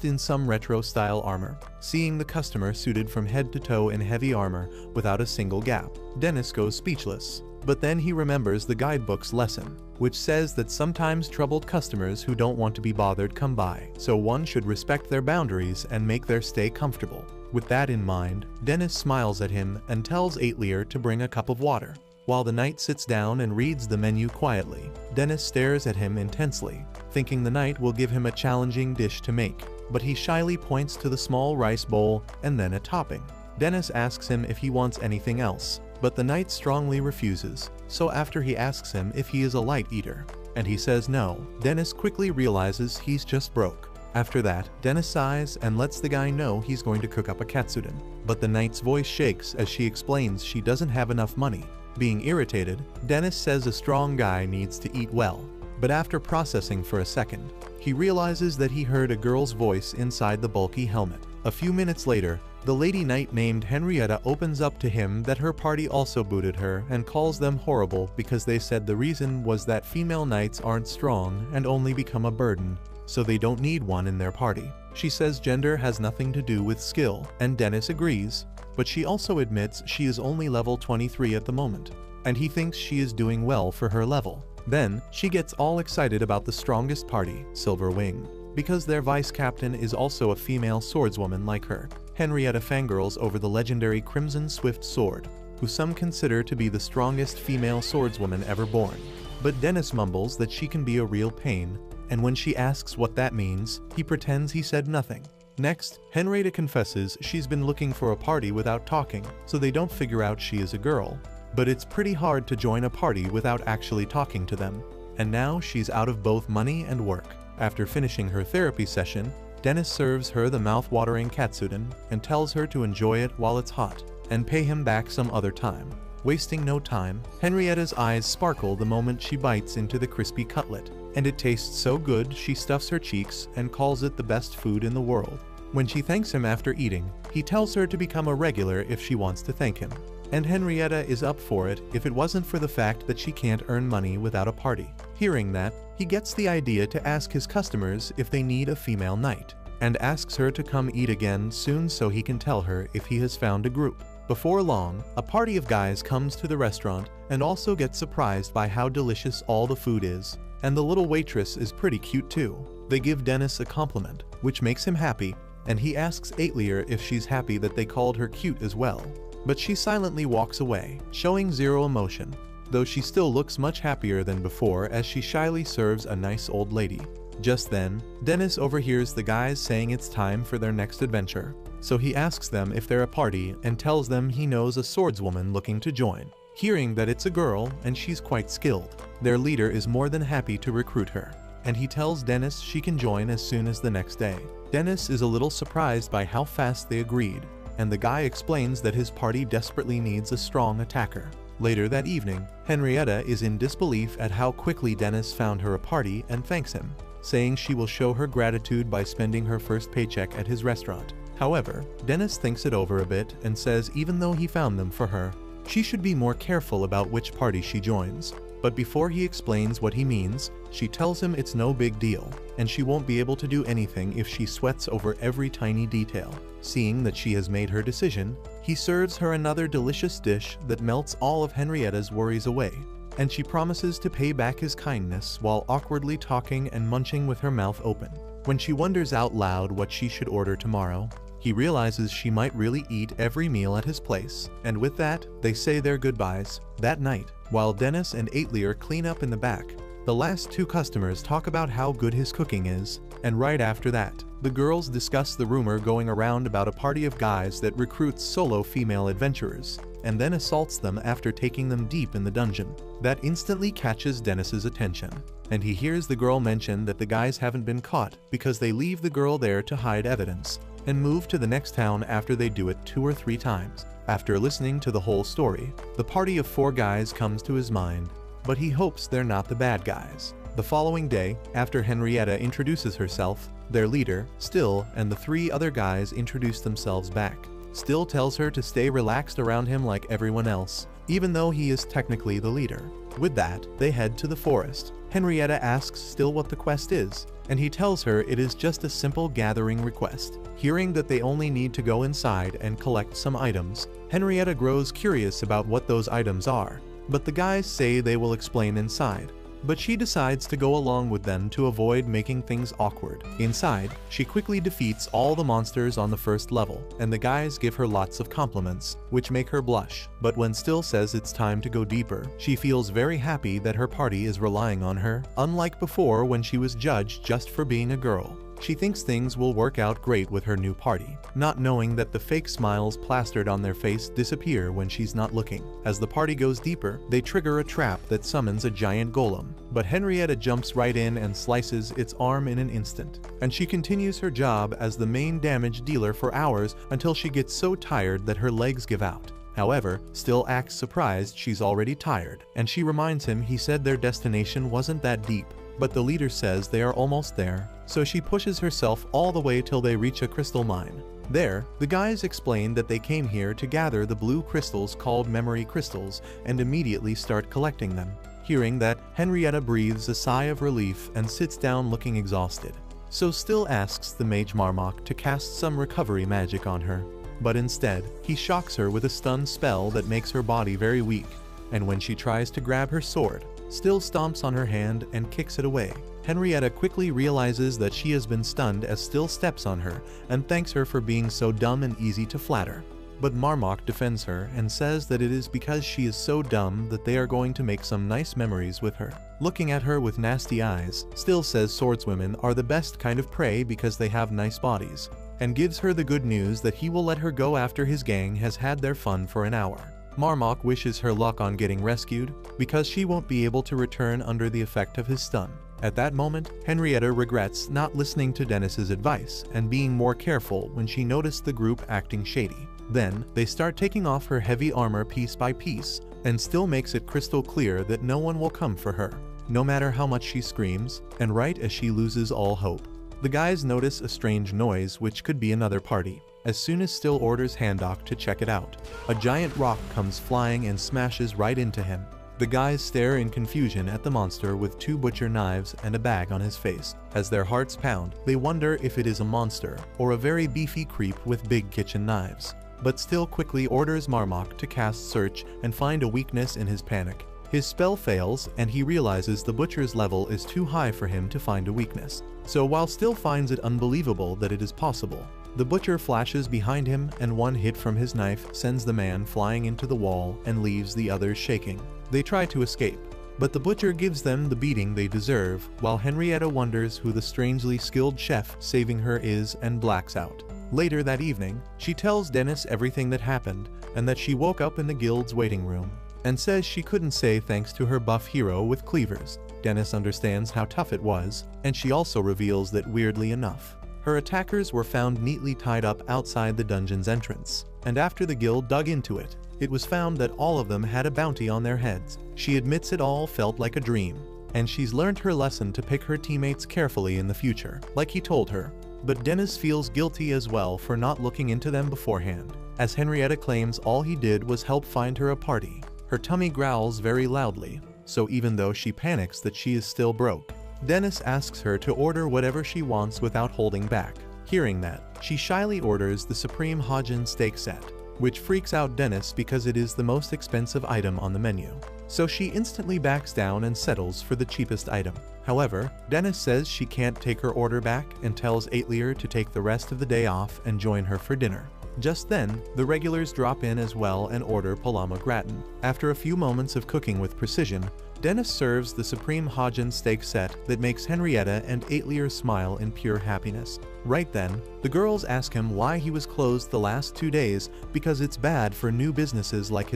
dressed in some retro-style armor. Seeing the customer suited from head to toe in heavy armor without a single gap, Dennis goes speechless. But then he remembers the guidebook's lesson, which says that sometimes troubled customers who don't want to be bothered come by, so one should respect their boundaries and make their stay comfortable. With that in mind, Dennis smiles at him and tells Aetlier to bring a cup of water. While the knight sits down and reads the menu quietly, Dennis stares at him intensely, thinking the knight will give him a challenging dish to make, but he shyly points to the small rice bowl and then a topping. Dennis asks him if he wants anything else, but the knight strongly refuses, so after he asks him if he is a light eater, and he says no, Dennis quickly realizes he's just broke. After that, Dennis sighs and lets the guy know he's going to cook up a katsudon, but the knight's voice shakes as she explains she doesn't have enough money. Being irritated, Dennis says a strong guy needs to eat well, but after processing for a second, he realizes that he heard a girl's voice inside the bulky helmet. A few minutes later, the lady knight named Henrietta opens up to him that her party also booted her and calls them horrible because they said the reason was that female knights aren't strong and only become a burden, so they don't need one in their party. She says gender has nothing to do with skill, and Dennis agrees, but she also admits she is only level 23 at the moment, and he thinks she is doing well for her level. Then, she gets all excited about the strongest party, Silverwing, because their vice captain is also a female swordswoman like her. Henrietta fangirls over the legendary Crimson Swift Sword, who some consider to be the strongest female swordswoman ever born. But Dennis mumbles that she can be a real pain, and when she asks what that means, he pretends he said nothing. Next, Henrietta confesses she's been looking for a party without talking, so they don't figure out she is a girl. But it's pretty hard to join a party without actually talking to them, and now she's out of both money and work. After finishing her therapy session, Dennis serves her the mouth-watering katsudon and tells her to enjoy it while it's hot, and pay him back some other time. Wasting no time, Henrietta's eyes sparkle the moment she bites into the crispy cutlet, and it tastes so good she stuffs her cheeks and calls it the best food in the world. When she thanks him after eating, he tells her to become a regular if she wants to thank him. And Henrietta is up for it if it wasn't for the fact that she can't earn money without a party. Hearing that, he gets the idea to ask his customers if they need a female knight, and asks her to come eat again soon so he can tell her if he has found a group. Before long, a party of guys comes to the restaurant and also gets surprised by how delicious all the food is, and the little waitress is pretty cute too. They give Dennis a compliment, which makes him happy, and he asks Aetlier if she's happy that they called her cute as well. But she silently walks away, showing zero emotion, though she still looks much happier than before as she shyly serves a nice old lady. Just then, Dennis overhears the guys saying it's time for their next adventure, so he asks them if they're a party and tells them he knows a swordswoman looking to join. Hearing that it's a girl and she's quite skilled, their leader is more than happy to recruit her, and he tells Dennis she can join as soon as the next day. Dennis is a little surprised by how fast they agreed, and the guy explains that his party desperately needs a strong attacker. Later that evening, Henrietta is in disbelief at how quickly Dennis found her a party and thanks him, saying she will show her gratitude by spending her first paycheck at his restaurant. However, Dennis thinks it over a bit and says even though he found them for her, she should be more careful about which party she joins. But before he explains what he means, she tells him it's no big deal, and she won't be able to do anything if she sweats over every tiny detail. Seeing that she has made her decision, he serves her another delicious dish that melts all of Henrietta's worries away, and she promises to pay back his kindness while awkwardly talking and munching with her mouth open. When she wonders out loud what she should order tomorrow, he realizes she might really eat every meal at his place, and with that, they say their goodbyes. That night, while Dennis and Aetlier clean up in the back, the last two customers talk about how good his cooking is, and right after that, the girls discuss the rumor going around about a party of guys that recruits solo female adventurers, and then assaults them after taking them deep in the dungeon. That instantly catches Dennis's attention, and he hears the girl mention that the guys haven't been caught because they leave the girl there to hide evidence, and move to the next town after they do it 2 or 3 times. After listening to the whole story, the party of 4 guys comes to his mind, but he hopes they're not the bad guys. The following day, after Henrietta introduces herself, their leader, Still, and the 3 other guys introduce themselves back. Still tells her to stay relaxed around him like everyone else, even though he is technically the leader. With that, they head to the forest. Henrietta asks still what the quest is, and he tells her it is just a simple gathering request. Hearing that they only need to go inside and collect some items, Henrietta grows curious about what those items are, but the guys say they will explain inside. But she decides to go along with them to avoid making things awkward. Inside, she quickly defeats all the monsters on the first level, and the guys give her lots of compliments, which make her blush. But when Still says it's time to go deeper, she feels very happy that her party is relying on her, unlike before when she was judged just for being a girl. She thinks things will work out great with her new party, not knowing that the fake smiles plastered on their face disappear when she's not looking. As the party goes deeper, they trigger a trap that summons a giant golem, but Henrietta jumps right in and slices its arm in an instant. And she continues her job as the main damage dealer for hours until she gets so tired that her legs give out. However, Still acts surprised she's already tired, and she reminds him he said their destination wasn't that deep. But the leader says they are almost there, so she pushes herself all the way till they reach a crystal mine. There, the guys explain that they came here to gather the blue crystals called memory crystals and immediately start collecting them. Hearing that, Henrietta breathes a sigh of relief and sits down looking exhausted. So Still asks the mage Marmok to cast some recovery magic on her. But instead, he shocks her with a stun spell that makes her body very weak, and when she tries to grab her sword, Still stomps on her hand and kicks it away. Henrietta quickly realizes that she has been stunned as Still steps on her and thanks her for being so dumb and easy to flatter. But Marmok defends her and says that it is because she is so dumb that they are going to make some nice memories with her. Looking at her with nasty eyes, Still says swordswomen are the best kind of prey because they have nice bodies, and gives her the good news that he will let her go after his gang has had their fun for an hour. Marmok wishes her luck on getting rescued, because she won't be able to return under the effect of his stun. At that moment, Henrietta regrets not listening to Dennis's advice and being more careful when she noticed the group acting shady. Then, they start taking off her heavy armor piece by piece, and Still makes it crystal clear that no one will come for her, no matter how much she screams, and right as she loses all hope. The guys notice a strange noise which could be another party. As soon as Still orders Handok to check it out, a giant rock comes flying and smashes right into him. The guys stare in confusion at the monster with two butcher knives and a bag on his face. As their hearts pound, they wonder if it is a monster or a very beefy creep with big kitchen knives. But Still quickly orders Marmok to cast Search and find a weakness in his panic. His spell fails and he realizes the butcher's level is too high for him to find a weakness. So while Still finds it unbelievable that it is possible, the butcher flashes behind him and one hit from his knife sends the man flying into the wall and leaves the others shaking. They try to escape, but the butcher gives them the beating they deserve, while Henrietta wonders who the strangely skilled chef saving her is and blacks out. Later that evening, she tells Dennis everything that happened and that she woke up in the guild's waiting room, and says she couldn't say thanks to her buff hero with cleavers. Dennis understands how tough it was, and she also reveals that weirdly enough, her attackers were found neatly tied up outside the dungeon's entrance, and after the guild dug into it, it was found that all of them had a bounty on their heads. She admits it all felt like a dream, and she's learned her lesson to pick her teammates carefully in the future, like he told her. But Dennis feels guilty as well for not looking into them beforehand, as Henrietta claims all he did was help find her a party. Her tummy growls very loudly, so even though she panics that she is still broke, Dennis asks her to order whatever she wants without holding back. Hearing that, she shyly orders the Supreme Hajin steak set, which freaks out Dennis because it is the most expensive item on the menu. So she instantly backs down and settles for the cheapest item. However, Dennis says she can't take her order back and tells Aetlier to take the rest of the day off and join her for dinner. Just then, the regulars drop in as well and order Palama gratin. After a few moments of cooking with precision, Dennis serves the Supreme Hajin steak set that makes Henrietta and Aetlier smile in pure happiness. Right then, the girls ask him why he was closed the last 2 days because it's bad for new businesses like his.